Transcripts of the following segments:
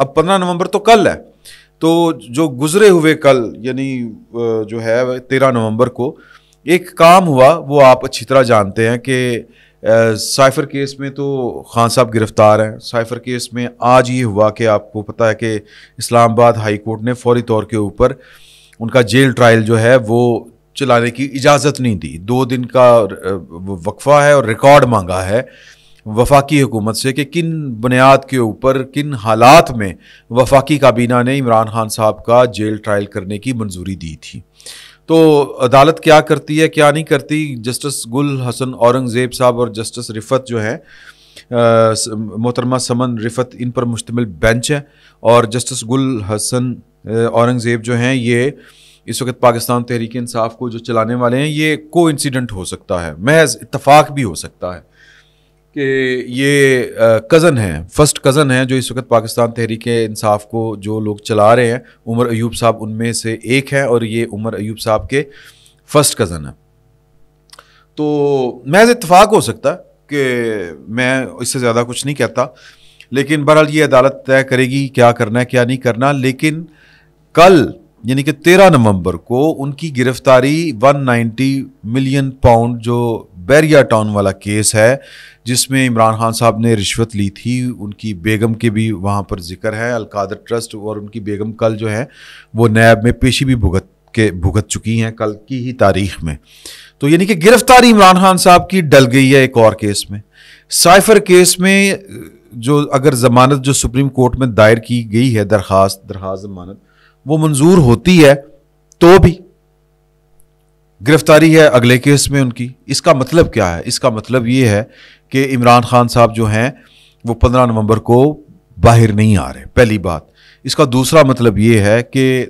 اب 15 نومبر تو کل ہے، تو جو گزرے ہوئے کل یعنی جو ہے 13 نومبر کو ایک کام ہوا، وہ آپ اچھی طرح جانتے ہیں کہ سائفر کیس میں تو خان صاحب گرفتار ہیں. سائفر کیس میں آج یہ ہوا کہ آپ کو پتہ ہے کہ اسلام آباد ہائی کورٹ نے فوری طور کے اوپر ان کا جیل ٹرائل جو ہے وہ چلانے کی اجازت نہیں دی. 2 دن کا وقفہ ہے اور ریکارڈ مانگا ہے وفاقی حکومت سے کہ کن بنیاد کے اوپر، کن حالات میں وفاقی کابینہ نے عمران خان صاحب کا جیل ٹرائل کرنے کی منظوری دی تھی. تو عدالت کیا کرتی ہے کیا نہیں کرتی. جسٹس گل حسن اورنگزیب صاحب اور جسٹس رفت جو ہیں محترمہ سمن رفت، ان پر مشتمل بینچ ہے، اور جسٹس گل حسن اورنگزیب جو ہیں یہ اس وقت پاکستان تحریک انصاف کو جو چلانے والے ہیں. یہ کو انسیڈنٹ ہو سکتا ہے، محض اتفاق بھی ہو سکتا ہے کہ یہ کزن ہیں، فرسٹ کزن ہیں جو اس وقت پاکستان تحریک انصاف کو جو لوگ چلا رہے ہیں. عمر ایوب صاحب ان میں سے ایک ہیں اور یہ عمر ایوب صاحب کے فرسٹ کزن ہیں. تو محض اتفاق ہو سکتا ہے کہ میں اس سے زیادہ کچھ نہیں کہتا، لیکن بہرحال یہ عدالت طے کرے گی کیا کرنا ہے کیا نہیں کرنا. لیکن کل یعنی کہ 13 نومبر کو ان کی گرفتاری 190 ملین پاؤنڈ جو بیریا ٹاؤن والا کیس ہے جس میں عمران خان صاحب نے رشوت لی تھی، ان کی بیگم کے بھی وہاں پر ذکر ہے، القادر ٹرسٹ، اور ان کی بیگم کل جو ہے وہ نیب میں پیشی بھی بھگت چکی ہیں کل کی ہی تاریخ میں. تو یعنی کہ گرفتاری عمران خان صاحب کی ڈل گئی ہے ایک اور کیس میں. سائفر کیس میں جو اگر ضمانت جو سپریم کورٹ میں دائر کی گئی ہے درخواست ضمانت وہ منظور ہوتی ہے تو بھی گرفتاری ہے اگلے کیس میں ان کی. اس کا مطلب کیا ہے؟ اس کا مطلب یہ ہے کہ عمران خان صاحب جو ہیں وہ 15 نومبر کو باہر نہیں آ رہے، پہلی بات. اس کا دوسرا مطلب یہ ہے کہ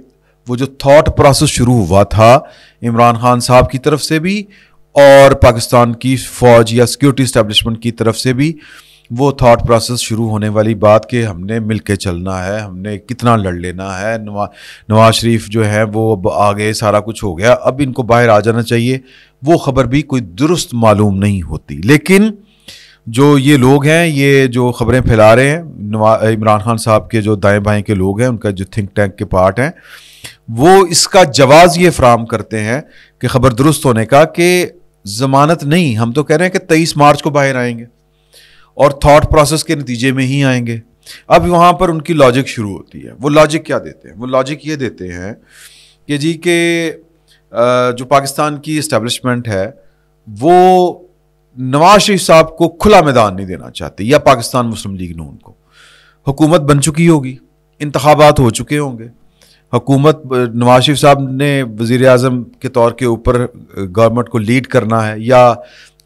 وہ جو تھاٹ پروسیس شروع ہوا تھا عمران خان صاحب کی طرف سے بھی اور پاکستان کی فوج یا سیکورٹی اسٹیبلشمنٹ کی طرف سے بھی، وہ تھاٹ پروسیس شروع ہونے والی بات کہ ہم نے مل کے چلنا ہے، ہم نے کتنا لڑ لینا ہے، نواز شریف جو ہے وہ آگے سارا کچھ ہو گیا، اب ان کو باہر آ جانا چاہیے، وہ خبر بھی کوئی درست معلوم نہیں ہوتی. لیکن جو یہ لوگ ہیں، یہ جو خبریں پھیلا رہے ہیں عمران خان صاحب کے جو دائیں بائیں کے لوگ ہیں، ان کا جو تھنک ٹینک کے پارٹ ہیں، وہ اس کا جواز یہ فراہم کرتے ہیں کہ خبر درست ہونے کا کہ ضمانت نہیں، ہم تو کہہ رہے ہیں کہ 23 مارچ کو باہر آئیں گے اور تھاٹ پروسیس کے نتیجے میں ہی آئیں گے. اب وہاں پر ان کی لاجک شروع ہوتی ہے. وہ لاجک کیا دیتے ہیں؟ وہ لاجک یہ دیتے ہیں کہ جی کہ جو پاکستان کی اسٹیبلشمنٹ ہے وہ نواز شریف صاحب کو کھلا میدان نہیں دینا چاہتی، یا پاکستان مسلم لیگ نون کو. حکومت بن چکی ہوگی، انتخابات ہو چکے ہوں گے، حکومت نواز شریف صاحب نے وزیر اعظم کے طور کے اوپر گورنمنٹ کو لیڈ کرنا ہے یا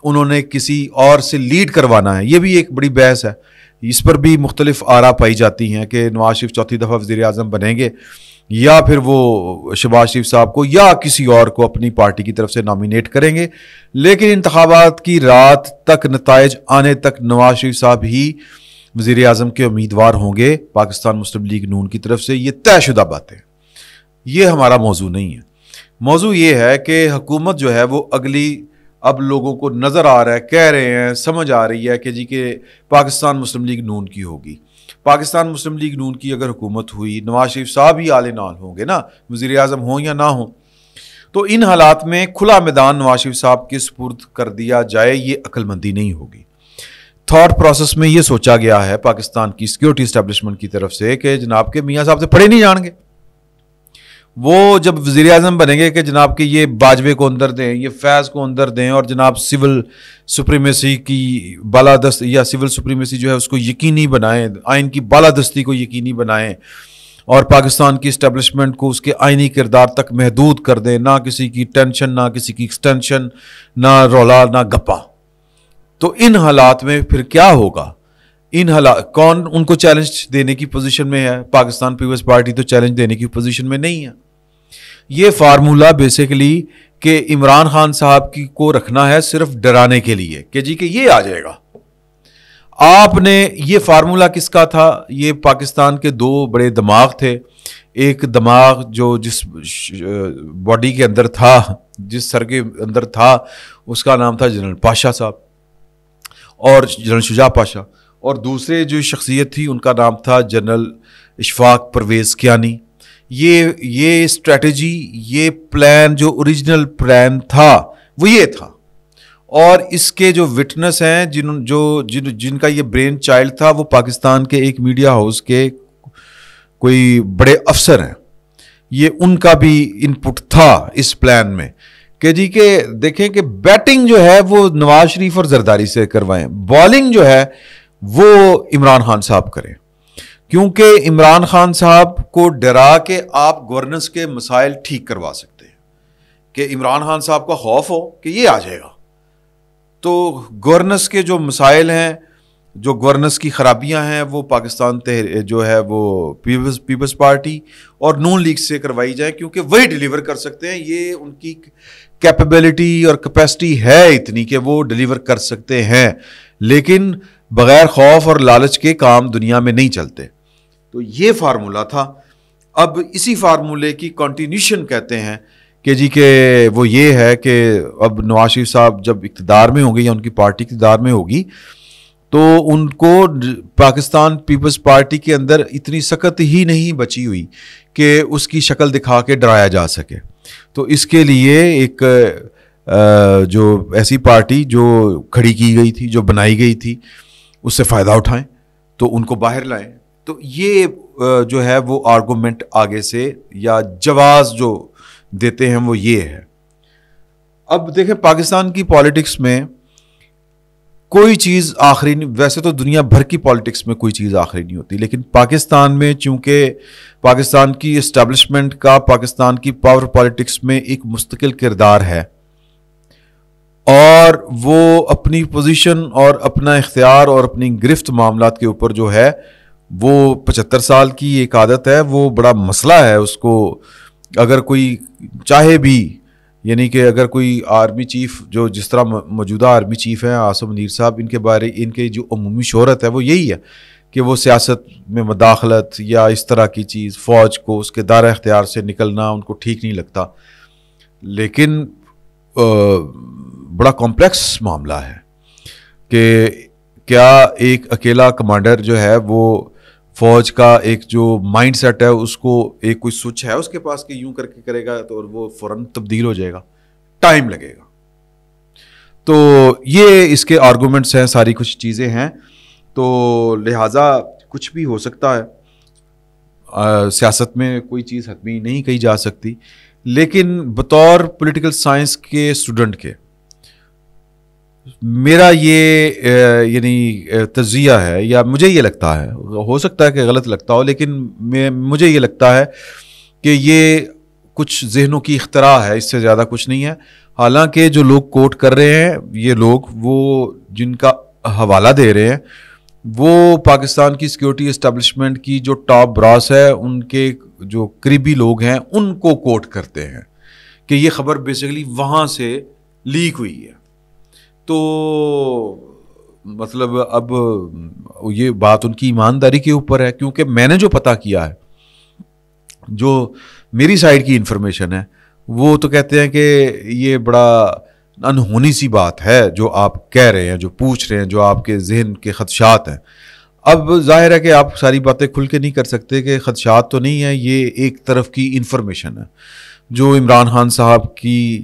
انہوں نے کسی اور سے لیڈ کروانا ہے. یہ بھی ایک بڑی بحث ہے، اس پر بھی مختلف آراء پائی جاتی ہیں کہ نواز شریف چوتھی دفعہ وزیر اعظم بنیں گے یا پھر وہ شہباز شریف صاحب کو یا کسی اور کو اپنی پارٹی کی طرف سے نامینیٹ کریں گے. لیکن انتخابات کی رات تک نتائج آنے تک نواز شریف صاحب ہی وزیر اعظم کے امیدوار ہوں گے پاکستان مسلم لیگ نون کی طرف سے. یہ طے شدہ باتیں، یہ ہمارا موضوع نہیں ہے. موضوع یہ ہے کہ حکومت جو ہے وہ اگلی اب لوگوں کو نظر آ رہا ہے، کہہ رہے ہیں، سمجھ آ رہی ہے کہ جی کہ پاکستان مسلم لیگ نون کی ہوگی. پاکستان مسلم لیگ نون کی اگر حکومت ہوئی، نواز شریف صاحب ہی آلے نال ہوں گے نا، وزیر اعظم ہوں یا نہ ہوں، تو ان حالات میں کھلا میدان نواز شریف صاحب کے سپرد کر دیا جائے، یہ عقل مندی نہیں ہوگی. تھاٹ پروسیس میں یہ سوچا گیا ہے پاکستان کی سیکورٹی اسٹیبلشمنٹ کی طرف سے کہ جناب کے میاں صاحب سے پڑھے نہیں جان گے. وہ جب وزیر اعظم بنیں گے کہ جناب کے یہ باجوے کو اندر دیں، یہ فیض کو اندر دیں، اور جناب سول سپریمیسی کی بالادست یا سول سپریمیسی جو ہے اس کو یقینی بنائیں، آئین کی بالادستی کو یقینی بنائیں، اور پاکستان کی اسٹیبلشمنٹ کو اس کے آئینی کردار تک محدود کر دیں، نہ کسی کی ٹینشن، نہ کسی کی ایکسٹینشن، نہ رولا، نہ گپا. تو ان حالات میں پھر کیا ہوگا؟ ان حالات کون ان کو چیلنج دینے کی پوزیشن میں ہے؟ پاکستان پیپلز پارٹی تو چیلنج دینے کی پوزیشن میں نہیں ہے. یہ فارمولہ بیسیکلی کہ عمران خان صاحب کی کو رکھنا ہے صرف ڈرانے کے لیے کہ جی کہ یہ آ جائے گا. آپ نے یہ فارمولہ کس کا تھا؟ یہ پاکستان کے دو بڑے دماغ تھے. ایک دماغ جو جس باڈی کے اندر تھا، جس سر کے اندر تھا، اس کا نام تھا جنرل پاشا صاحب اور جنرل شجاع پاشا. اور دوسرے جو شخصیت تھی ان کا نام تھا جنرل اشفاق پرویز کیانی. یہ اسٹریٹجی، یہ پلان جو اوریجنل پلان تھا وہ یہ تھا. اور اس کے جو وٹنس ہیں جن کا یہ برین چائلڈ تھا وہ پاکستان کے ایک میڈیا ہاؤس کے کوئی بڑے افسر ہیں. یہ ان کا بھی ان پٹ تھا اس پلان میں کہ جی کہ دیکھیں کہ بیٹنگ جو ہے وہ نواز شریف اور زرداری سے کروائیں، بالنگ جو ہے وہ عمران خان صاحب کریں، کیونکہ عمران خان صاحب کو ڈرا کے آپ گورننس کے مسائل ٹھیک کروا سکتے ہیں. کہ عمران خان صاحب کا خوف ہو کہ یہ آ جائے گا تو گورننس کے جو مسائل ہیں، جو گورننس کی خرابیاں ہیں، وہ پاکستان جو ہے وہ پیپلز پارٹی اور نون لیگ سے کروائی جائے، کیونکہ وہی ڈیلیور کر سکتے ہیں. یہ ان کی کیپیبلٹی اور کیپیسٹی ہے اتنی کہ وہ ڈیلیور کر سکتے ہیں، لیکن بغیر خوف اور لالچ کے کام دنیا میں نہیں چلتے. تو یہ فارمولہ تھا. اب اسی فارمولے کی کنٹینیوشن کہتے ہیں کہ جی کہ وہ یہ ہے کہ اب نواز شریف صاحب جب اقتدار میں ہوں گے یا ان کی پارٹی اقتدار میں ہوگی تو ان کو پاکستان پیپلز پارٹی کے اندر اتنی سخت ہی نہیں بچی ہوئی کہ اس کی شکل دکھا کے ڈرایا جا سکے. تو اس کے لیے ایک جو ایسی پارٹی جو کھڑی کی گئی تھی، جو بنائی گئی تھی، اس سے فائدہ اٹھائیں تو ان کو باہر لائیں. تو یہ جو ہے وہ آرگومنٹ آگے سے یا جواز جو دیتے ہیں وہ یہ ہے. اب دیکھیں پاکستان کی پالیٹکس میں کوئی چیز آخری نہیں، ویسے تو دنیا بھر کی پالیٹکس میں کوئی چیز آخری نہیں ہوتی، لیکن پاکستان میں چونکہ پاکستان کی اسٹیبلشمنٹ کا پاکستان کی پاور پالیٹکس میں ایک مستقل کردار ہے اور وہ اپنی پوزیشن اور اپنا اختیار اور اپنی گرفت معاملات کے اوپر جو ہے وہ 75 سال کی ایک عادت ہے. وہ بڑا مسئلہ ہے. اس کو اگر کوئی چاہے بھی، یعنی کہ اگر کوئی آرمی چیف جو جس طرح موجودہ آرمی چیف ہیں عاصم منیر صاحب، ان کے جو عمومی شہرت ہے وہ یہی ہے کہ وہ سیاست میں مداخلت یا اس طرح کی چیز، فوج کو اس کے دائرہ اختیار سے نکلنا ان کو ٹھیک نہیں لگتا. لیکن بڑا کمپلیکس معاملہ ہے کہ کیا ایک اکیلا کمانڈر جو ہے وہ فوج کا ایک جو مائنڈ سیٹ ہے اس کو ایک کوئی سوئچ ہے اس کے پاس کہ یوں کر کے کرے گا تو وہ فوراً تبدیل ہو جائے گا، ٹائم لگے گا. تو یہ اس کے آرگومنٹس ہیں، ساری کچھ چیزیں ہیں. تو لہٰذا کچھ بھی ہو سکتا ہے، سیاست میں کوئی چیز حتمی نہیں کہی جا سکتی. لیکن بطور پولیٹیکل سائنس کے اسٹوڈنٹ کے میرا یہ یعنی تجزیہ ہے، یا مجھے یہ لگتا ہے، ہو سکتا ہے کہ غلط لگتا ہو، لیکن مجھے یہ لگتا ہے کہ یہ کچھ ذہنوں کی اختراع ہے، اس سے زیادہ کچھ نہیں ہے. حالانکہ جو لوگ کوٹ کر رہے ہیں یہ لوگ، وہ جن کا حوالہ دے رہے ہیں، وہ پاکستان کی سیکیورٹی اسٹیبلشمنٹ کی جو ٹاپ براس ہے، ان کے جو قریبی لوگ ہیں ان کو کوٹ کرتے ہیں کہ یہ خبر بیسیکلی وہاں سے لیک ہوئی ہے. تو مطلب اب یہ بات ان کی ایمانداری کے اوپر ہے، کیونکہ میں نے جو پتہ کیا ہے، جو میری سائڈ کی انفارمیشن ہے، وہ تو کہتے ہیں کہ یہ بڑا انہونی سی بات ہے جو آپ کہہ رہے ہیں، جو پوچھ رہے ہیں، جو آپ کے ذہن کے خدشات ہیں. اب ظاہر ہے کہ آپ ساری باتیں کھل کے نہیں کر سکتے کہ خدشات تو نہیں ہیں، یہ ایک طرف کی انفارمیشن ہے جو عمران خان صاحب کی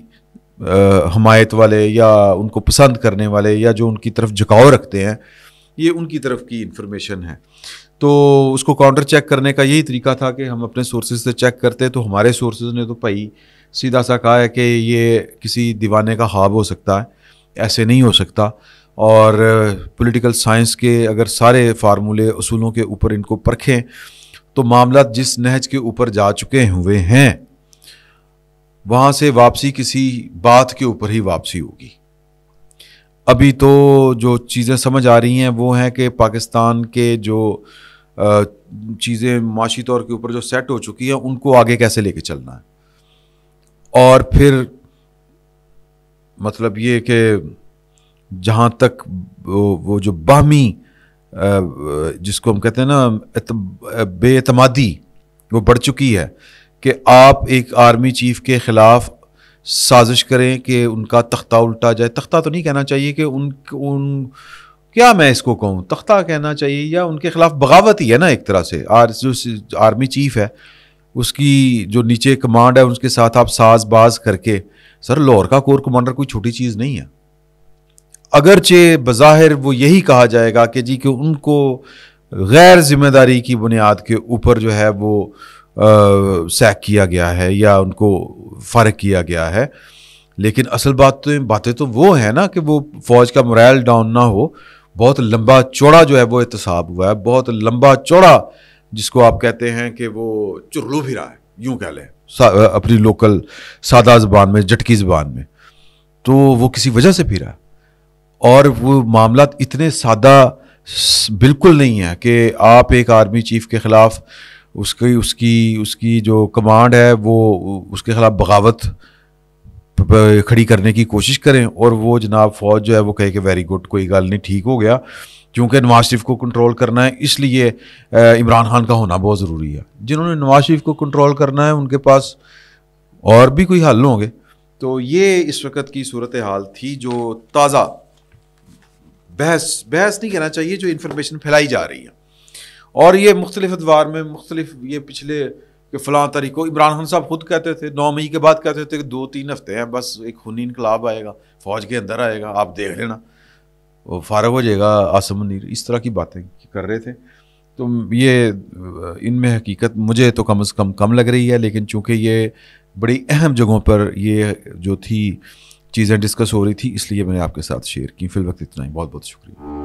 حمایت والے یا ان کو پسند کرنے والے یا جو ان کی طرف جھکاؤ رکھتے ہیں، یہ ان کی طرف کی انفارمیشن ہے. تو اس کو کاؤنٹر چیک کرنے کا یہی طریقہ تھا کہ ہم اپنے سورسز سے چیک کرتے. تو ہمارے سورسز نے تو بھائی سیدھا سا کہا ہے کہ یہ کسی دیوانے کا خواب ہو سکتا ہے، ایسے نہیں ہو سکتا. اور پولیٹیکل سائنس کے اگر سارے فارمولے اصولوں کے اوپر ان کو پرکھیں تو معاملات جس نہج کے اوپر جا چکے ہوئے ہیں وہاں سے واپسی کسی بات کے اوپر ہی واپسی ہوگی. ابھی تو جو چیزیں سمجھ آ رہی ہیں وہ ہیں کہ پاکستان کے جو چیزیں معاشی طور کے اوپر جو سیٹ ہو چکی ہیں ان کو آگے کیسے لے کے چلنا ہے. اور پھر مطلب یہ کہ جہاں تک وہ جو باہمی جس کو ہم کہتے ہیں نا بے اعتمادی وہ بڑھ چکی ہے کہ آپ ایک آرمی چیف کے خلاف سازش کریں کہ ان کا تختہ الٹا جائے. تختہ تو نہیں کہنا چاہیے کہ کیا میں اس کو کہوں، تختہ کہنا چاہیے یا ان کے خلاف بغاوت ہی ہے نا ایک طرح سے. جو آرمی چیف ہے اس کی جو نیچے کمانڈ ہے اس کے ساتھ آپ ساز باز کر کے، سر لاہور کا کور کمانڈر کوئی چھوٹی چیز نہیں ہے. اگرچہ بظاہر وہ یہی کہا جائے گا کہ جی کہ ان کو غیر ذمہ داری کی بنیاد کے اوپر جو ہے وہ سیک کیا گیا ہے یا ان کو فرق کیا گیا ہے، لیکن اصل باتیں تو وہ ہیں نا کہ وہ فوج کا morale ڈاؤن نہ ہو. بہت لمبا چوڑا جو ہے وہ احتساب ہوا ہے، بہت لمبا چوڑا جس کو آپ کہتے ہیں کہ وہ چرلو پھرا ہے، یوں کہہ لیں اپنی لوکل سادہ زبان میں، جٹکی زبان میں. تو وہ کسی وجہ سے پھرا ہے، اور وہ معاملات اتنے سادہ بالکل نہیں ہیں کہ آپ ایک آرمی چیف کے خلاف اس کی جو کمانڈ ہے وہ اس کے خلاف بغاوت کھڑی کرنے کی کوشش کریں اور وہ جناب فوج جو ہے وہ کہے کہ ویری گڈ، کوئی گل نہیں، ٹھیک ہو گیا. کیونکہ نواز شریف کو کنٹرول کرنا ہے اس لیے عمران خان کا ہونا بہت ضروری ہے. جنہوں نے نواز شریف کو کنٹرول کرنا ہے ان کے پاس اور بھی کوئی حل ہوں گے. تو یہ اس وقت کی صورتحال تھی جو تازہ بحث نہیں کہنا چاہیے، جو انفارمیشن پھیلائی جا رہی ہے. اور یہ مختلف ادوار میں مختلف، یہ پچھلے کہ فلاں تاریخ کو عمران خان صاحب خود کہتے تھے 9 مئی کے بعد کہتے تھے کہ 2-3 ہفتے ہیں بس، ایک خونی انقلاب آئے گا، فوج کے اندر آئے گا، آپ دیکھ لینا، وہ فارغ ہو جائے گا عاصم منیر. اس طرح کی باتیں کر رہے تھے. تو یہ ان میں حقیقت مجھے تو کم از کم لگ رہی ہے، لیکن چونکہ یہ بڑی اہم جگہوں پر یہ جو تھی چیزیں ڈسکس ہو رہی تھی، اس لیے میں نے آپ کے ساتھ شیئر کی. فی الوقت اتنا ہی. بہت بہت شکریہ.